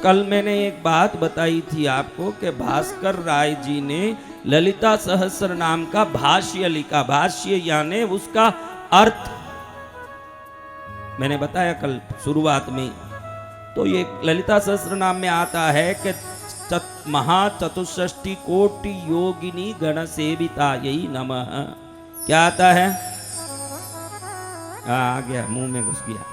कल मैंने एक बात बताई थी आपको कि भास्कर राय जी ने ललिता सहस्र नाम का भाष्य लिखा। भाष्य यानी उसका अर्थ मैंने बताया कल शुरुआत में। तो ये ललिता सहस्र नाम में आता है कि महाचतुष्षष्टि कोटि योगिनी गण सेविता यही नमः। क्या आता है? आ गया, मुंह में घुस गया।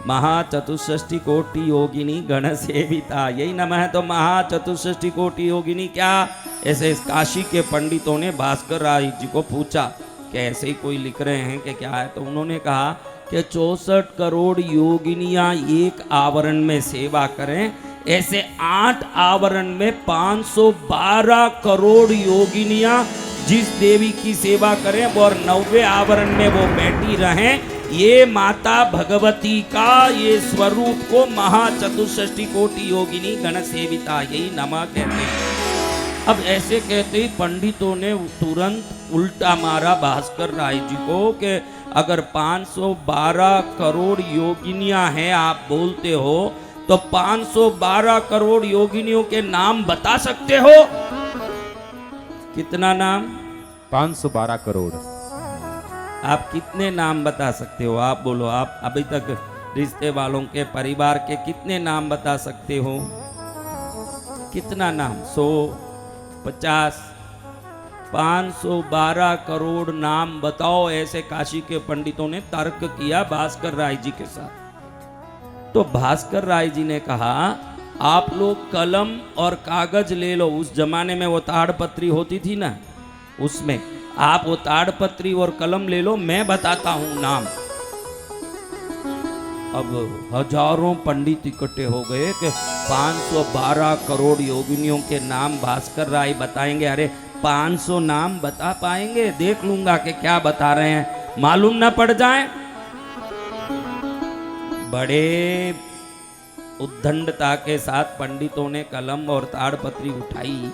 महाचतुष्षष्टि कोटि योगिनी गण सेविता यही नमः। तो महाचतुष्षष्टि कोटि योगिनी क्या? ऐसे काशी के पंडितों ने भास्कर राय जी को पूछा कि ऐसे ही कोई लिख रहे हैं कि क्या है। तो उन्होंने कहा कि 64 करोड़ योगिनियां एक आवरण में सेवा करें, ऐसे 8 आवरण में 512 करोड़ योगिनियां जिस देवी की सेवा करें और 90 आवरण में वो बैठी रहें। ये माता भगवती का ये स्वरूप को महाचतुष्षष्टि कोटि योगिनी गण सेविता यही नमः कहते हैं। अब ऐसे कहते ही पंडितों ने तुरंत उल्टा मारा भास्कर राय जी को कि अगर 512 करोड़ योगिनियां हैं आप बोलते हो, तो 512 करोड़ योगिनियों के नाम बता सकते हो? कितना नाम? 512 करोड़। आप कितने नाम बता सकते हो? आप बोलो। आप अभी तक रिश्ते वालों के परिवार के कितने नाम बता सकते हो? कितना नाम? 100, 50, 512 करोड़ नाम बताओ। ऐसे काशी के पंडितों ने तर्क किया भास्कर राय जी के साथ। तो भास्कर राय जी ने कहा आप लोग कलम और कागज ले लो। उस जमाने में वो ताड़पत्री होती थी ना, उसमें आप वो ताड़पत्री और कलम ले लो, मैं बताता हूं नाम। अब हजारों पंडित इकट्ठे हो गए कि 512 करोड़ योगिनियों के नाम भास्कर राय बताएंगे। अरे 500 नाम बता पाएंगे? देख लूंगा कि क्या बता रहे हैं, मालूम ना पड़ जाए। बड़े उद्दंडता के साथ पंडितों ने कलम और ताड़पत्री उठाई।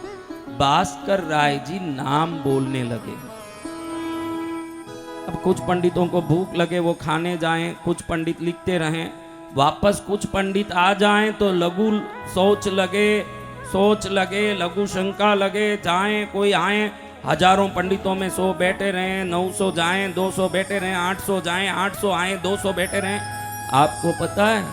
भास्कर राय जी नाम बोलने लगे। अब कुछ पंडितों को भूख लगे, वो खाने जाएं, कुछ पंडित लिखते रहें, वापस कुछ पंडित आ जाएं तो लघु सोच लगे, लघु शंका लगे, जाएं कोई आए। हजारों पंडितों में 100 बैठे रहें, 900 जाएं, 200 बैठे रहें, 800 जाएं, 800 आए, 200 बैठे रहें। आपको पता है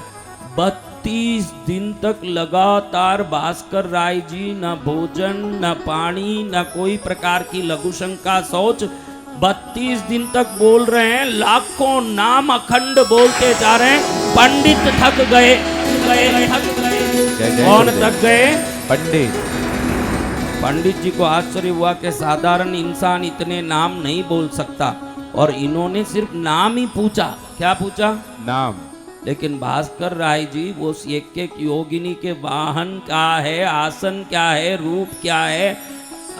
32 दिन तक लगातार भास्कर राय जी न भोजन न पानी न कोई प्रकार की लघु शंका सोच, 32 दिन तक बोल रहे हैं। लाखों नाम अखंड बोलते जा रहे हैं। पंडित थक गए। कौन थक गए? पंडित जी को आश्चर्य हुआ कि साधारण इंसान इतने नाम नहीं बोल सकता, और इन्होंने सिर्फ नाम ही पूछा। क्या पूछा? नाम। लेकिन भास्कर राय जी वो एक योगिनी के वाहन क्या है, आसन क्या है, रूप क्या है,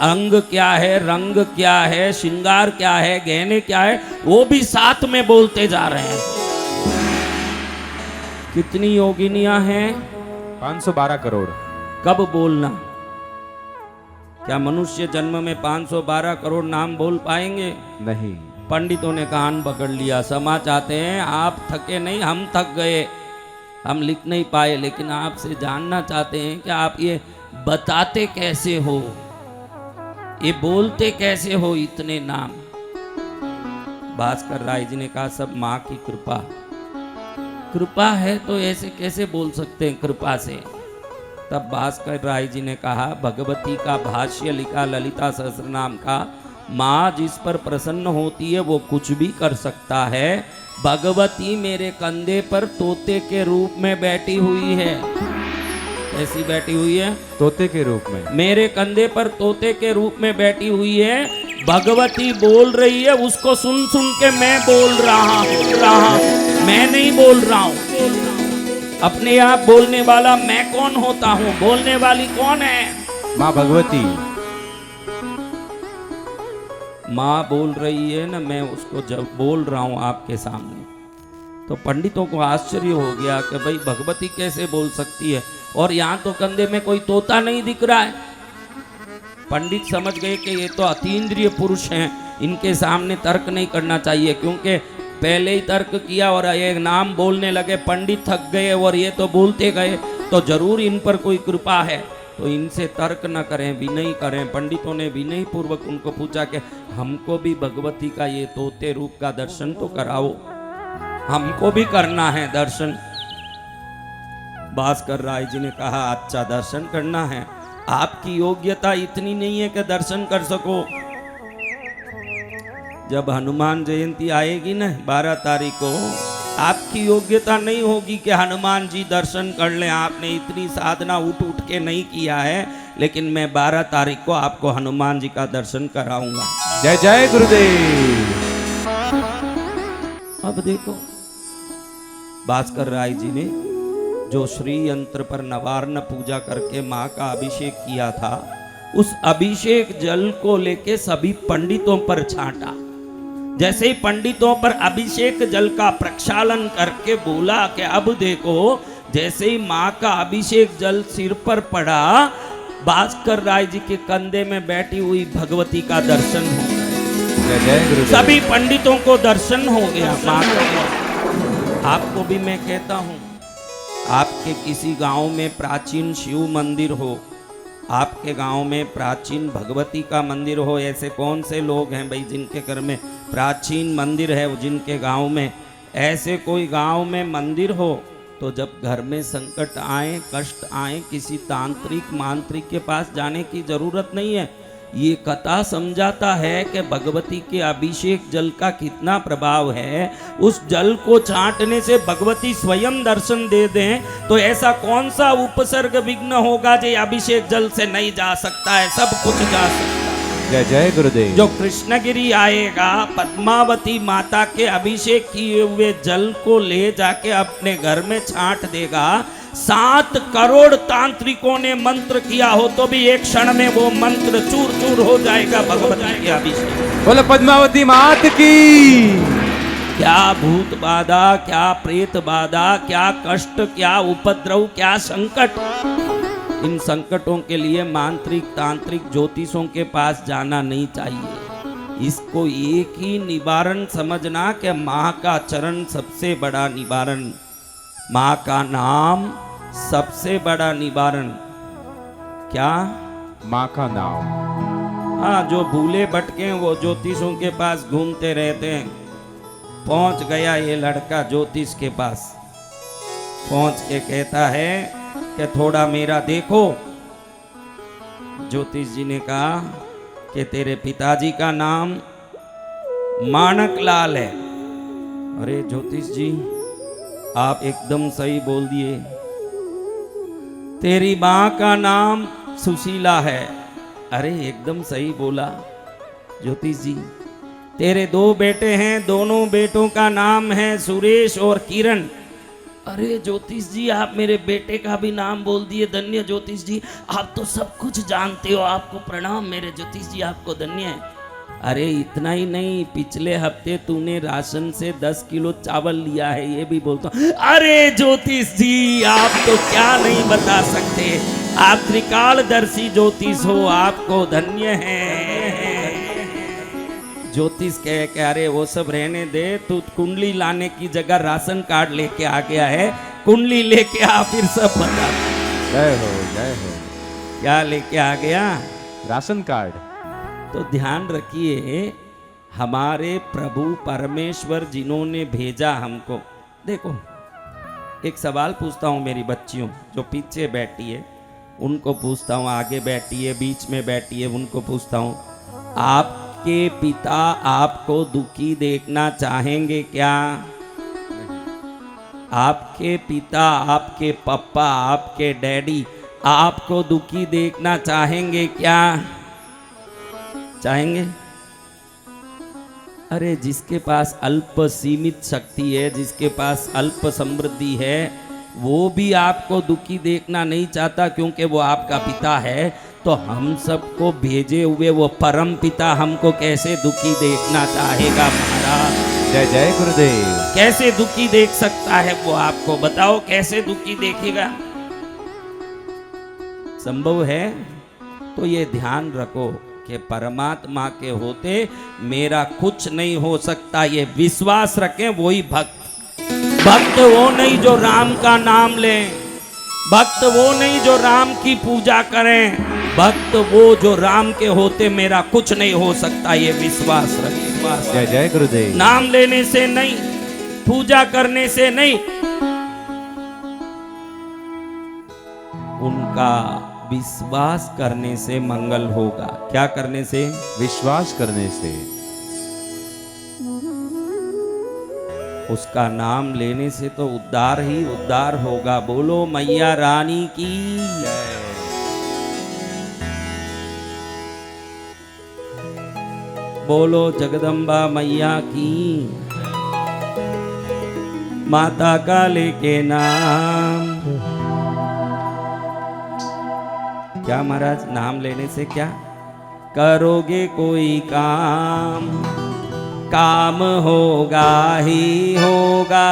अंग क्या है, रंग क्या है, श्रृंगार क्या है, गहने क्या है, वो भी साथ में बोलते जा रहे हैं। कितनी योगिनियां हैं? 512 करोड़। कब बोलना? क्या मनुष्य जन्म में 512 करोड़ नाम बोल पाएंगे? नहीं। पंडितों ने कान पकड़ लिया। क्षमा चाहते हैं, आप थके नहीं, हम थक गए, हम लिख नहीं पाए, लेकिन आपसे जानना चाहते हैं कि आप ये बताते कैसे हो, ये बोलते कैसे हो इतने नाम? भास्कर राय जी ने कहा सब माँ की कृपा है, तो ऐसे कैसे बोल सकते हैं कृपा से? तब भास्कर राय जी ने कहा भगवती का भाष्य लिखा ललिता सहस्रनाम का, माँ जिस पर प्रसन्न होती है वो कुछ भी कर सकता है। भगवती मेरे कंधे पर तोते के रूप में बैठी हुई है। ऐसी बैठी हुई है? तोते के रूप में। मेरे कंधे पर तोते के रूप में बैठी हुई है। भगवती बोल रही है, उसको सुन सुन के मैं बोल रहा हूँ, मैं नहीं बोल रहा हूँ। अपने आप बोलने वाला मैं कौन होता हूँ? बोलने वाली कौन है? माँ भगवती। माँ बोल रही है ना, मैं उसको जब बोल रहा हूँ आपके सामने। तो पंडितों को आश्चर्य हो गया कि भाई भगवती कैसे बोल सकती है, और यहाँ तो कंधे में कोई तोता नहीं दिख रहा है। पंडित समझ गए कि ये तो अतीन्द्रिय पुरुष हैं, इनके सामने तर्क नहीं करना चाहिए, क्योंकि पहले ही तर्क किया और ये नाम बोलने लगे। पंडित थक गए और ये तो बोलते गए। तो जरूर इन पर कोई कृपा है। तो इनसे तर्क न करें, विनय करें। पंडितों ने विनय पूर्वक उनको पूछा कि हमको भी भगवती का ये तोते रूप का दर्शन तो कराओ, हमको भी करना है दर्शन। भास्कर राय जी ने कहा अच्छा दर्शन करना है, आपकी योग्यता इतनी नहीं है कि दर्शन कर सको। जब हनुमान जयंती आएगी ना 12 तारीख को, आपकी योग्यता नहीं होगी कि हनुमान जी दर्शन कर लें। आपने इतनी साधना उठ उठ के नहीं किया है, लेकिन मैं 12 तारीख को आपको हनुमान जी का दर्शन कराऊंगा। जय जय गुरुदेव। अब देखो भास्कर राय जी ने जो श्री यंत्र पर नवार्ण पूजा करके माँ का अभिषेक किया था, उस अभिषेक जल को लेके सभी पंडितों पर छांटा। जैसे ही पंडितों पर अभिषेक जल का प्रक्षालन करके बोला कि अब देखो, जैसे ही माँ का अभिषेक जल सिर पर पड़ा, भास्कर राय जी के कंधे में बैठी हुई भगवती का दर्शन हो गया। जय जय गुरुदेव। सभी पंडितों को दर्शन हो गया माँ का। आपको भी मैं कहता हूँ, आपके किसी गांव में प्राचीन शिव मंदिर हो, आपके गांव में प्राचीन भगवती का मंदिर हो, ऐसे कौन से लोग हैं भाई जिनके घर में प्राचीन मंदिर है, जिनके गांव में ऐसे कोई गांव में मंदिर हो, तो जब घर में संकट आए, कष्ट आए, किसी तांत्रिक मांत्रिक के पास जाने की जरूरत नहीं है। ये कथा समझाता है कि भगवती के अभिषेक जल का कितना प्रभाव है। उस जल को छांटने से भगवती स्वयं दर्शन दे दें, तो ऐसा कौन सा उपसर्ग विघ्न होगा जो अभिषेक जल से नहीं जा सकता है, सब कुछ जा सकता है। जय जय गुरुदेव। जो कृष्णगिरी आएगा, पद्मावती माता के अभिषेक किए हुए जल को ले जाके अपने घर में छांट देगा। 7 करोड़ तांत्रिकों ने मंत्र किया हो तो भी एक क्षण में वो मंत्र चूर चूर हो जाएगा भगवती के अभिषेक। बोलो पद्मावती मात की। क्या भूत बाधा, क्या प्रेत बाधा, क्या कष्ट, क्या उपद्रव, क्या संकट, इन संकटों के लिए मांत्रिक तांत्रिक ज्योतिषों के पास जाना नहीं चाहिए। इसको एक ही निवारण समझना कि माँ का चरण सबसे बड़ा निवारण, माँ का नाम सबसे बड़ा निवारण। क्या? माँ का नाम। हाँ, जो भूले भटके वो ज्योतिषों के पास घूमते रहते हैं। पहुंच गया ये लड़का ज्योतिष के पास, पहुंच के कहता है कि थोड़ा मेरा देखो। ज्योतिष जी ने कहा कि तेरे पिताजी का नाम माणक लाल है। अरे ज्योतिष जी, आप एकदम सही बोल दिए। तेरी माँ का नाम सुशीला है। अरे एकदम सही बोला ज्योतिष जी। तेरे 2 बेटे हैं, दोनों बेटों का नाम है सुरेश और किरण। अरे ज्योतिष जी, आप मेरे बेटे का भी नाम बोल दिए। धन्य ज्योतिष जी, आप तो सब कुछ जानते हो, आपको प्रणाम मेरे ज्योतिष जी, आपको धन्य है। अरे इतना ही नहीं, पिछले हफ्ते तूने राशन से 10 किलो चावल लिया है, ये भी बोलता हूँ। अरे ज्योतिष जी, आप तो क्या नहीं बता सकते, आप त्रिकालदर्शी ज्योतिष हो, आपको धन्य है। ज्योतिष कहे कि अरे वो सब रहने दे, तू कुंडली लाने की जगह राशन कार्ड लेके आ गया है, कुंडली लेके आ फिर सब बता। जय हो जय हो। क्या लेके आ गया? Ration card. तो ध्यान रखिए, हमारे प्रभु परमेश्वर जिन्होंने भेजा हमको। देखो, एक सवाल पूछता हूँ मेरी बच्चियों जो पीछे बैठी है, उनको पूछता हूँ, आगे बैठी है, बीच में बैठी है, उनको पूछता हूँ, आपके पिता आपको दुखी देखना चाहेंगे क्या? आपके पिता, आपके पापा, आपके डैडी आपको दुखी देखना चाहेंगे क्या? चाहेंगे? अरे जिसके पास अल्प सीमित शक्ति है, जिसके पास अल्प समृद्धि है, वो भी आपको दुखी देखना नहीं चाहता, क्योंकि वो आपका पिता है। तो हम सबको भेजे हुए वो परम पिता हमको कैसे दुखी देखना चाहेगा महाराज? जय जय गुरुदेव। कैसे दुखी देख सकता है वो? आपको बताओ, कैसे दुखी देखेगा? संभव है? तो ये ध्यान रखो कि परमात्मा के होते मेरा कुछ नहीं हो सकता, ये विश्वास रखें। वही भक्त, भक्त वो नहीं जो राम का नाम ले, भक्त वो नहीं जो राम की पूजा करें, भक्त वो जो राम के होते मेरा कुछ नहीं हो सकता, ये विश्वास रखें। विश्वास जय जय गुरुदेव। नाम लेने से नहीं, पूजा करने से नहीं, उनका विश्वास करने से मंगल होगा। क्या करने से? विश्वास करने से। उसका नाम लेने से तो उद्धार ही उद्धार होगा। बोलो मैया रानी की जय। बोलो जगदम्बा मैया की। माता का लेके नाम, क्या महाराज नाम लेने से क्या करोगे? कोई काम, काम होगा ही होगा,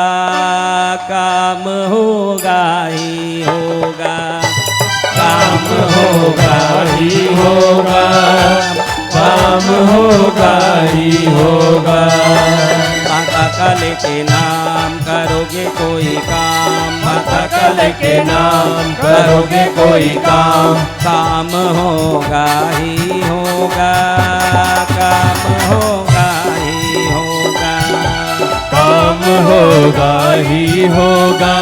काम होगा ही होगा, काम होगा ही होगा, काम होगा ही होगा। माता का लेके नाम करोगे कोई काम, माता का लेके नाम करोगे कोई काम, काम होगा ही होगा, काम होगा ही होगा, काम होगा ही होगा,